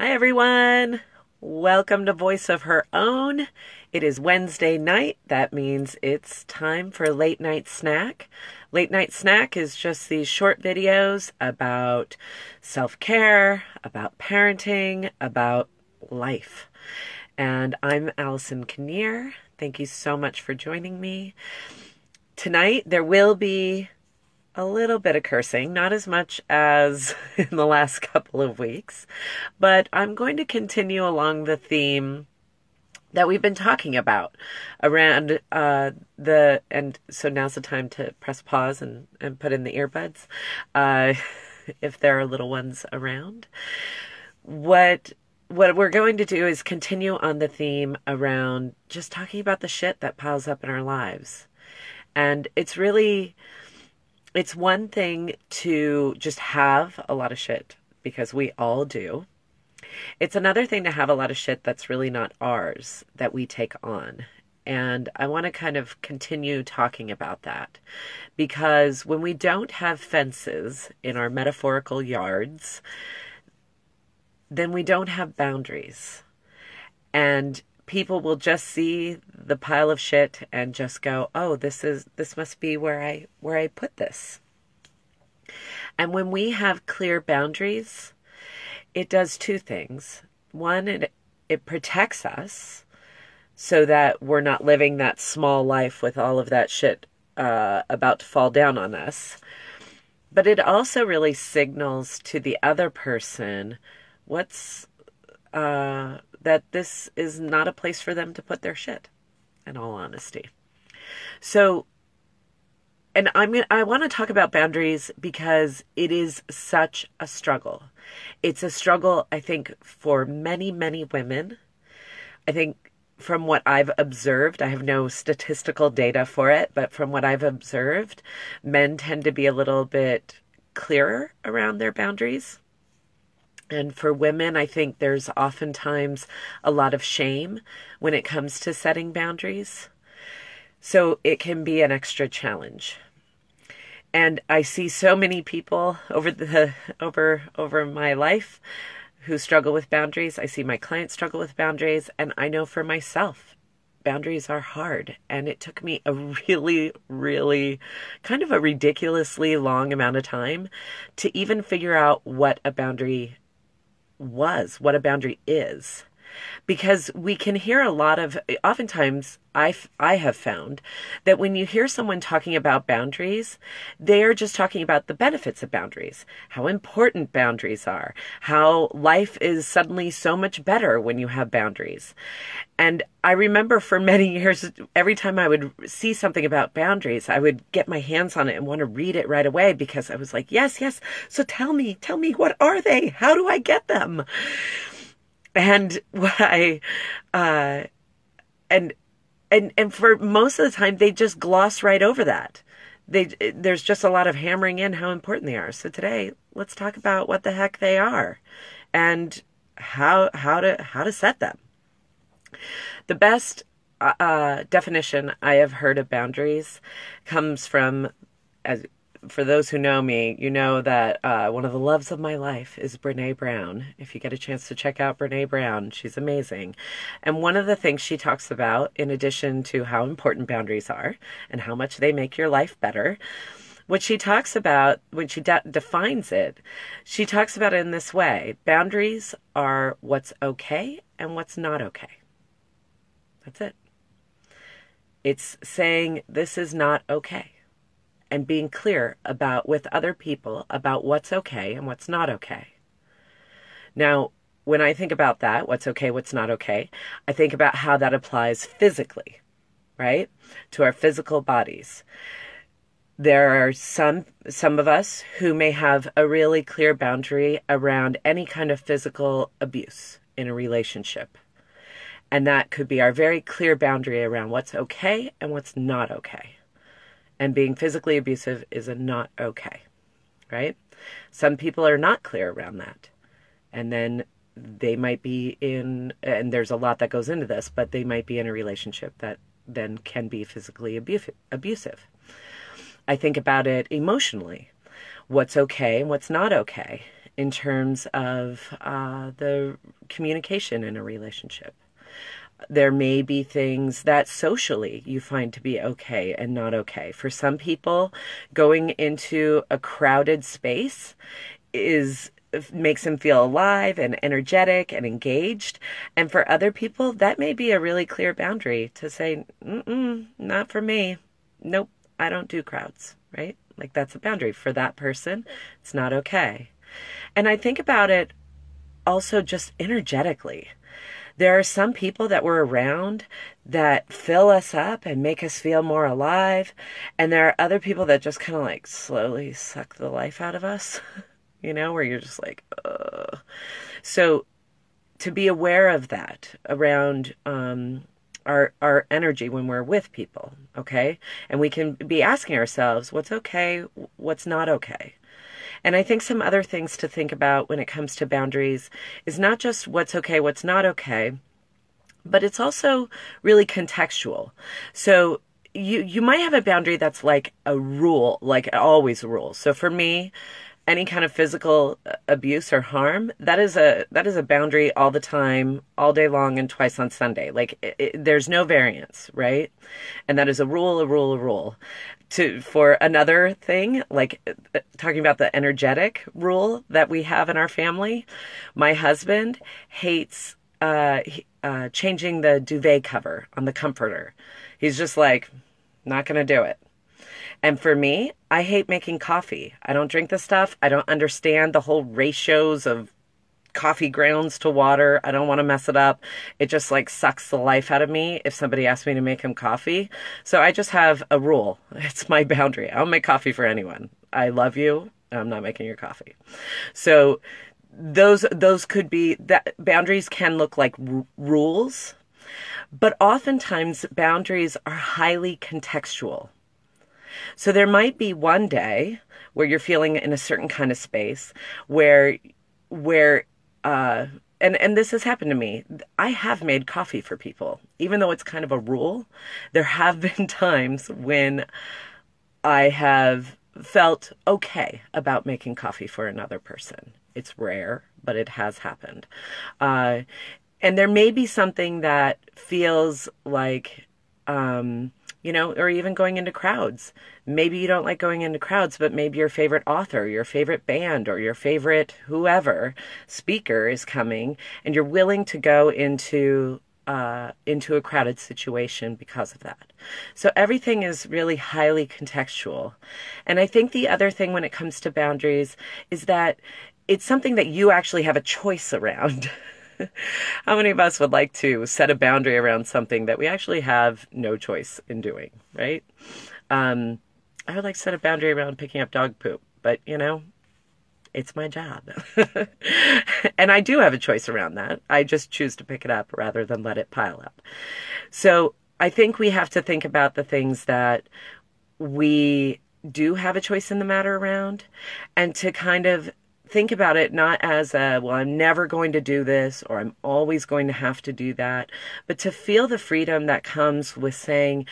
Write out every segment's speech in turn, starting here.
Hi, everyone. Welcome to Voice of Her Own. It is Wednesday night. That means it's time for Late Night Snack. Late Night Snack is just these short videos about self-care, about parenting, about life. And I'm Allison Kinnear. Thank you so much for joining me. Tonight, there will be a little bit of cursing, not as much as in the last couple of weeks, but I'm going to continue along the theme that we've been talking about around and so now's the time to press pause and put in the earbuds if there are little ones around. What we're going to do is continue on the theme around just talking about the shit that piles up in our lives. And it's one thing to just have a lot of shit, because we all do. It's another thing to have a lot of shit that's really not ours, that we take on. And I want to kind of continue talking about that, because when we don't have fences in our metaphorical yards, then we don't have boundaries. And people will just see the pile of shit and just go, "Oh, this must be where I put this." And when we have clear boundaries, it does two things. One, it protects us so that we're not living that small life with all of that shit about to fall down on us. But it also really signals to the other person that this is not a place for them to put their shit, in all honesty. So, and I want to talk about boundaries because it is such a struggle. It's a struggle, I think, for many, many women. I think from what I've observed, I have no statistical data for it, but from what I've observed, men tend to be a little bit clearer around their boundaries. And for women, I think there's oftentimes a lot of shame when it comes to setting boundaries. So it can be an extra challenge. And I see so many people over my life who struggle with boundaries. I see my clients struggle with boundaries, and I know for myself, boundaries are hard. And it took me a really, really kind of a ridiculously long amount of time to even figure out what a boundary is. Because we can hear oftentimes I have found that when you hear someone talking about boundaries, they are just talking about the benefits of boundaries, how important boundaries are, how life is suddenly so much better when you have boundaries. And I remember for many years, every time I would see something about boundaries, I would get my hands on it and want to read it right away, because I was like, yes. So tell me, what are they? How do I get them? And and for most of the time, they just gloss right over that. There's just a lot of hammering in how important they are. So today, let's talk about what the heck they are and how to set them. The best definition I have heard of boundaries comes from, for those who know me, you know that one of the loves of my life is Brené Brown. If you get a chance to check out Brené Brown, she's amazing. And one of the things she talks about, in addition to how important boundaries are and how much they make your life better, what she talks about when she defines it, she talks about it in this way. Boundaries are what's okay and what's not okay. That's it. It's saying this is not okay, and being clear with other people about what's okay and what's not okay. Now, when I think about that, what's okay, what's not okay, I think about how that applies physically, right? To our physical bodies. There are some of us who may have a really clear boundary around any kind of physical abuse in a relationship. And that could be our very clear boundary around what's okay and what's not okay. And being physically abusive is not okay, right? Some people are not clear around that. And then they might be and there's a lot that goes into this, but they might be in a relationship that then can be physically abusive. I think about it emotionally. What's okay and what's not okay in terms of the communication in a relationship. There may be things that socially you find to be okay and not okay. For some people, going into a crowded space is makes them feel alive and energetic and engaged. And for other people, that may be a really clear boundary to say, mm-mm, not for me. Nope, I don't do crowds, right? Like that's a boundary for that person. It's not okay. And I think about it also just energetically. There are some people that we're around that fill us up and make us feel more alive. And there are other people that just kind of like slowly suck the life out of us, where you're just like, ugh. So to be aware of that around our energy when we're with people, okay? And we can be asking ourselves, what's okay, what's not okay? And I think some other things to think about when it comes to boundaries is not just what's okay, what's not okay, but it's also really contextual. So you might have a boundary that's like a rule, like always a rule. So for me, any kind of physical abuse or harm, that is a boundary all the time, all day long, and twice on Sunday. Like there's no variance, right? And that is a rule, a rule, a rule. For another thing, like talking about the energetic rule that we have in our family, my husband hates changing the duvet cover on the comforter. He's just like, not going to do it. And for me, I hate making coffee. I don't drink the stuff. I don't understand the whole ratios of coffee grounds to water. I don't want to mess it up. It just like sucks the life out of me if somebody asks me to make him coffee. So I just have a rule. It's my boundary. I don't make coffee for anyone. I love you. I'm not making your coffee. So those could be that boundaries can look like rules, but oftentimes boundaries are highly contextual. So there might be one day where you're feeling in a certain kind of space where and this has happened to me. I have made coffee for people, even though it's kind of a rule. There have been times when I have felt okay about making coffee for another person. It's rare, but it has happened. And there may be something that feels like, or even going into crowds. Maybe you don't like going into crowds, but maybe your favorite author, your favorite band, or your favorite whoever speaker is coming, and you're willing to go into a crowded situation because of that. So everything is really highly contextual. And I think the other thing when it comes to boundaries is that it's something that you actually have a choice around. How many of us would like to set a boundary around something that we actually have no choice in doing, right? I would like to set a boundary around picking up dog poop, but it's my job. And I do have a choice around that. I just choose to pick it up rather than let it pile up. So I think we have to think about the things that we do have a choice in the matter around, and to kind of think about it not as I'm never going to do this, or I'm always going to have to do that, but to feel the freedom that comes with saying,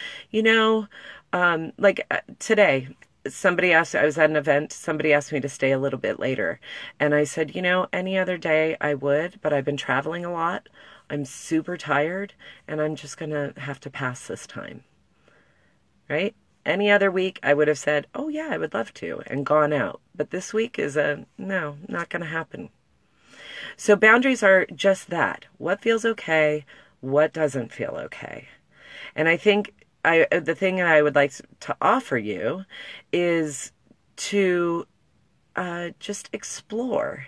today, somebody asked, I was at an event, somebody asked me to stay a little bit later. And I said, any other day I would, but I've been traveling a lot. I'm super tired, and I'm just going to have to pass this time. Right? Any other week, I would have said, oh yeah, I would love to, and gone out. But this week is no, not going to happen. So boundaries are just that. What feels okay, what doesn't feel okay. And I think the thing I would like to offer you is to just explore.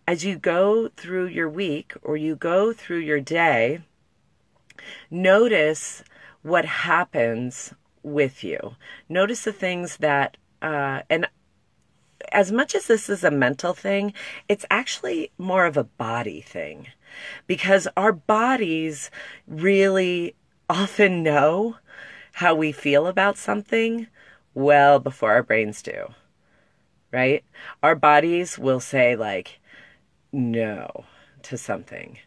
As you go through your week or you go through your day, notice what happens with you. Notice the things that, and as much as this is a mental thing, it's actually more of a body thing, because our bodies really often know how we feel about something well before our brains do, right? Our bodies will say like, no to something.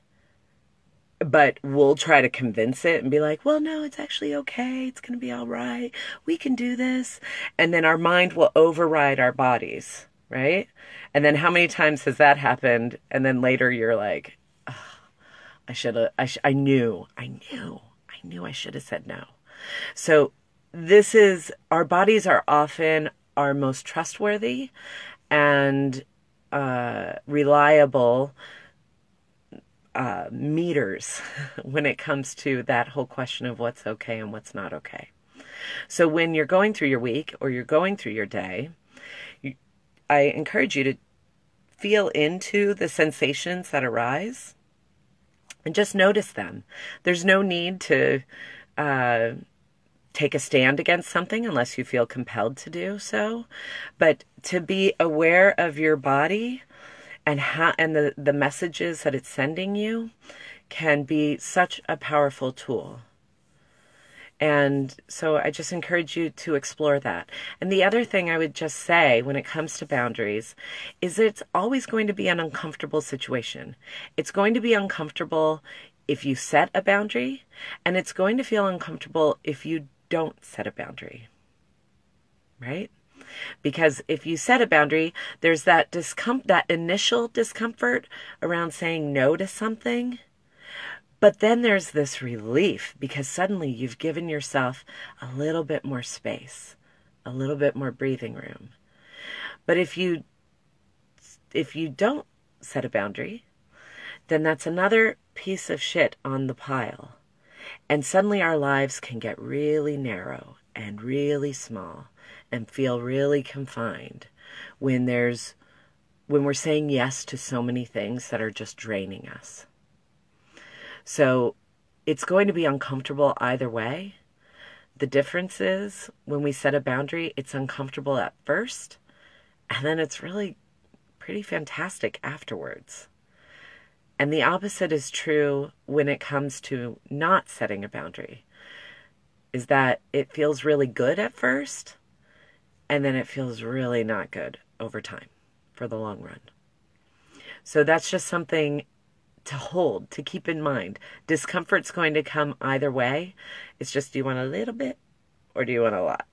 But we'll try to convince it and be like, well, no, it's actually okay. It's going to be all right. We can do this. And then our mind will override our bodies, right? And then how many times has that happened? And then later you're like, I should have, I knew I should have said no. So this is, our bodies are often our most trustworthy and reliable meters when it comes to that whole question of what's okay and what's not okay. So when you're going through your week or you're going through your day, I encourage you to feel into the sensations that arise and just notice them. There's no need to take a stand against something unless you feel compelled to do so. But to be aware of your body and how, and the messages that it's sending you can be such a powerful tool. And so I just encourage you to explore that. And the other thing I would just say when it comes to boundaries is it's always going to be an uncomfortable situation. It's going to be uncomfortable if you set a boundary, and it's going to feel uncomfortable if you don't set a boundary, right? Because if you set a boundary, there's that that initial discomfort around saying no to something. But then there's this relief because suddenly you've given yourself a little bit more space, a little bit more breathing room. But if you don't set a boundary, then that's another piece of shit on the pile. And suddenly our lives can get really narrow and really small and feel really confined when we're saying yes to so many things that are just draining us. So it's going to be uncomfortable either way. The difference is when we set a boundary, it's uncomfortable at first, and then it's really pretty fantastic afterwards. And the opposite is true when it comes to not setting a boundary, is that it feels really good at first, and then it feels really not good over time for the long run. So that's just something to hold, to keep in mind. Discomfort's going to come either way. It's just, do you want a little bit or do you want a lot?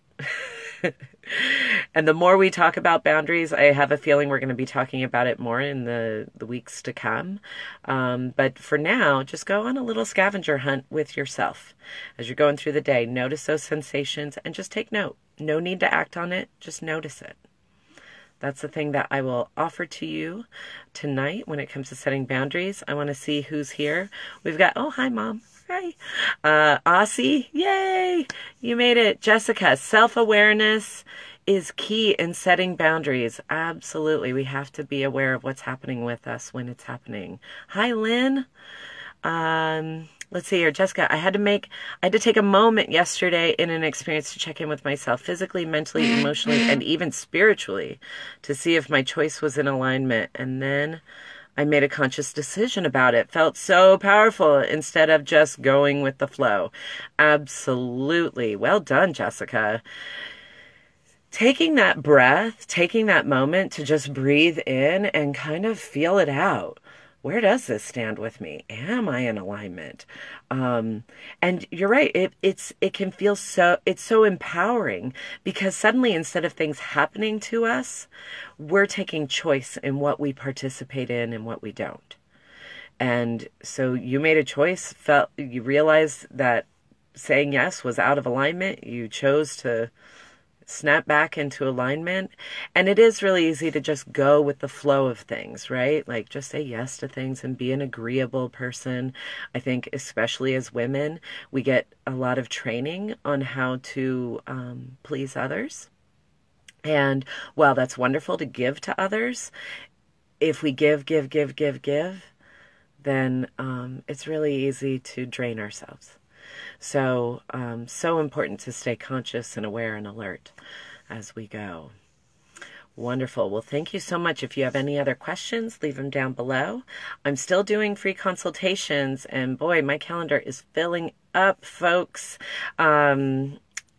And the more we talk about boundaries, I have a feeling we're going to be talking about it more in the weeks to come. But for now, just go on a little scavenger hunt with yourself. As you're going through the day, notice those sensations and just take note. No need to act on it, just notice it. That's the thing that I will offer to you tonight when it comes to setting boundaries. I want to see who's here. We've got, oh, hi, Mom. Hi. Aussie, yay! You made it. Jessica, self-awareness is key in setting boundaries. Absolutely. We have to be aware of what's happening with us when it's happening. Hi, Lynn. Let's see here. Jessica, I had to take a moment yesterday in an experience to check in with myself physically, mentally, emotionally, and even spiritually to see if my choice was in alignment. And then I made a conscious decision about it. Felt so powerful instead of just going with the flow. Absolutely. Well done, Jessica. Taking that breath, taking that moment to just breathe in and kind of feel it out. Where does this stand with me? Am I in alignment? And you're right. It can feel it's so empowering because suddenly instead of things happening to us, we're taking choice in what we participate in and what we don't. And so you made a choice, you realized that saying yes was out of alignment. You chose to snap back into alignment. And it is really easy to just go with the flow of things, right? Like just say yes to things and be an agreeable person. I think especially as women, we get a lot of training on how to please others. And while that's wonderful to give to others, if we give, then it's really easy to drain ourselves. So, so important to stay conscious and aware and alert as we go. Wonderful. Well, thank you so much. If you have any other questions, leave them down below. I'm still doing free consultations, and boy, my calendar is filling up, folks.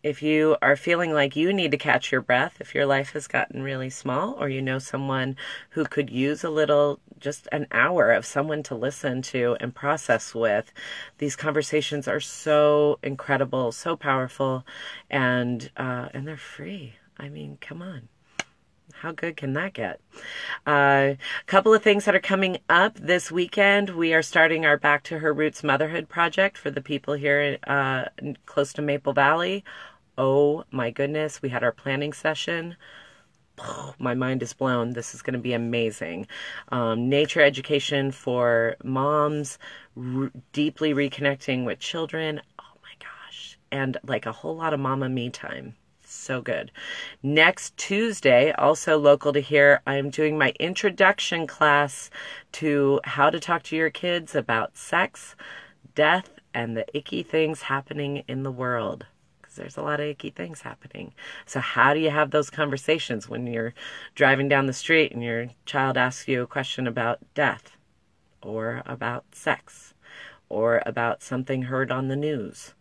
If you are feeling like you need to catch your breath, if your life has gotten really small, or you know someone who could use a little, just an hour of someone to listen to and process with, these conversations are so incredible, so powerful, and they're free. I mean, come on. How good can that get? A couple of things that are coming up this weekend. We are starting our Back to Her Roots Motherhood project for the people here close to Maple Valley. Oh my goodness, we had our planning session. Oh, my mind is blown. This is going to be amazing. Nature education for moms, deeply reconnecting with children. Oh my gosh. And like a whole lot of mama me time. So good. Next Tuesday, also local to here, I'm doing my introduction class to how to talk to your kids about sex, death, and the icky things happening in the world. There's a lot of icky things happening. So how do you have those conversations when you're driving down the street and your child asks you a question about death or about sex or about something heard on the news?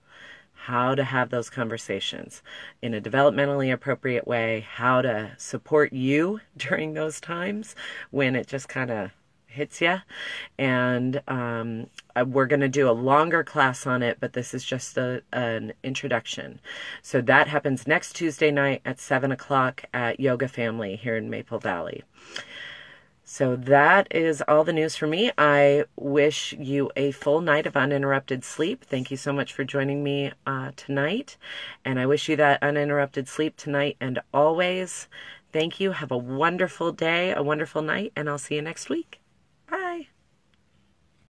How to have those conversations in a developmentally appropriate way, how to support you during those times when it just kind of hits you. And we're going to do a longer class on it, but this is just an introduction. So that happens next Tuesday night at 7 o'clock at Yoga Family here in Maple Valley. So that is all the news for me. I wish you a full night of uninterrupted sleep. Thank you so much for joining me tonight. And I wish you that uninterrupted sleep tonight and always. Thank you. Have a wonderful day, a wonderful night, and I'll see you next week.